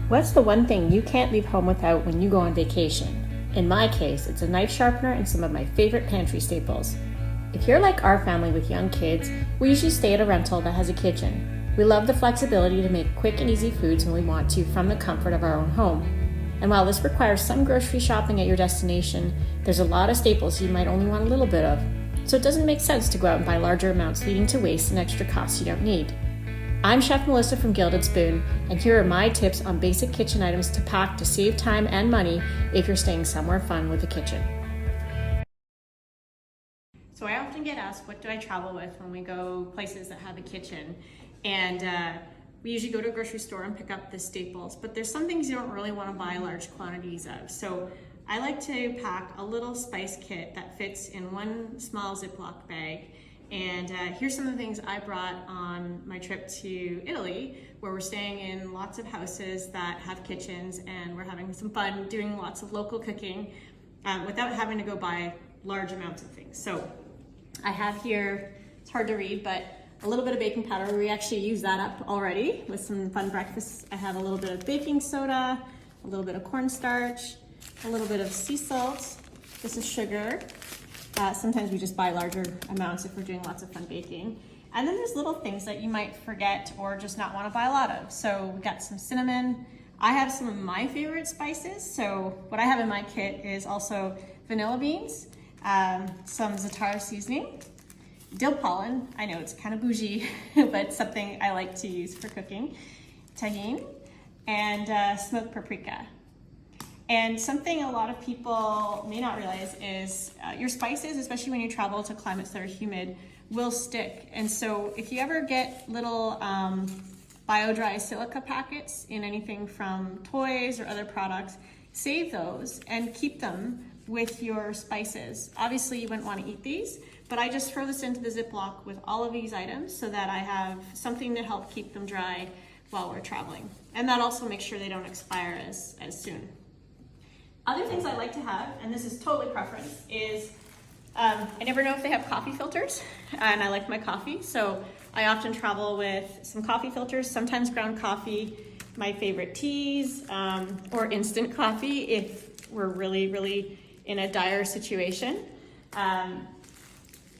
What's the one thing you can't leave home without when you go on vacation? In my case, it's a knife sharpener and some of my favorite pantry staples. If you're like our family with young kids, we usually stay at a rental that has a kitchen. We love the flexibility to make quick and easy foods when we want to from the comfort of our own home. And while this requires some grocery shopping at your destination, there's a lot of staples you might only want a little bit of. So it doesn't make sense to go out and buy larger amounts, leading to waste and extra costs you don't need. I'm Chef Melissa from Gilded Spoon, and here are my tips on basic kitchen items to pack to save time and money if you're staying somewhere fun with a kitchen. So I often get asked, what do I travel with when we go places that have a kitchen? And we usually go to a grocery store and pick up the staples, but there's some things you don't really want to buy large quantities of. So I like to pack a little spice kit that fits in one small ziplock bag. And here's some of the things I brought on my trip to Italy, where we're staying in lots of houses that have kitchens, and we're having some fun doing lots of local cooking without having to go buy large amounts of things. So I have here, it's hard to read, but a little bit of baking powder. We actually used that up already with some fun breakfasts. I have a little bit of baking soda, a little bit of cornstarch, a little bit of sea salt. This is sugar. Sometimes we just buy larger amounts if we're doing lots of fun baking. And then there's little things that you might forget or just not want to buy a lot of. So we got some cinnamon. I have some of my favorite spices. So what I have in my kit is also vanilla beans, some za'atar seasoning, dill pollen. I know it's kind of bougie, but it's something I like to use for cooking, tahini, and smoked paprika. And something a lot of people may not realize is your spices, especially when you travel to climates that are humid, will stick. And so if you ever get little bio-dry silica packets in anything from toys or other products, save those and keep them with your spices. Obviously you wouldn't want to eat these, but I just throw this into the Ziploc with all of these items so that I have something to help keep them dry while we're traveling. And that also makes sure they don't expire as soon. Other things I like to have, and this is totally preference, is I never know if they have coffee filters, and I like my coffee, so I often travel with some coffee filters, sometimes ground coffee, my favorite teas, or instant coffee if we're really in a dire situation.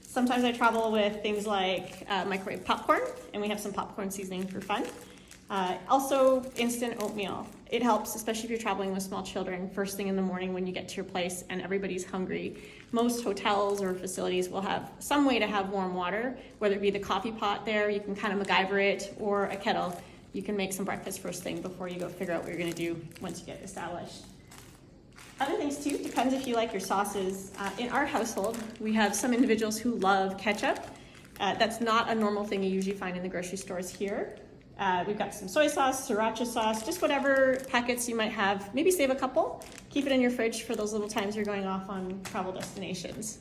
Sometimes I travel with things like microwave popcorn, and we have some popcorn seasoning for fun. Also instant oatmeal. It helps, especially if you're traveling with small children, first thing in the morning when you get to your place and everybody's hungry. Most hotels or facilities will have some way to have warm water, whether it be the coffee pot there, you can kind of MacGyver it, or a kettle. You can make some breakfast first thing before you go figure out what you're gonna do once you get established. Other things too, depends if you like your sauces. In our household, we have some individuals who love ketchup. That's not a normal thing you usually find in the grocery stores here. We've got some soy sauce, sriracha sauce, just whatever packets you might have. Maybe save a couple. Keep it in your fridge for those little times you're going off on travel destinations.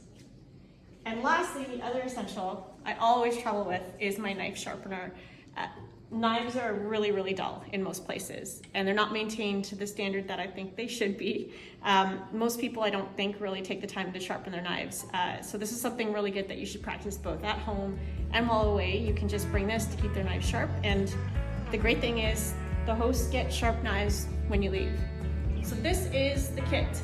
And lastly, the other essential I always travel with is my knife sharpener. Knives are really dull in most places, and they're not maintained to the standard that I think they should be. Most people, I don't think, really take the time to sharpen their knives. So this is something really good that you should practice both at home and while away. You can just bring this to keep their knives sharp, and the great thing is the hosts get sharp knives when you leave. So this is the kit.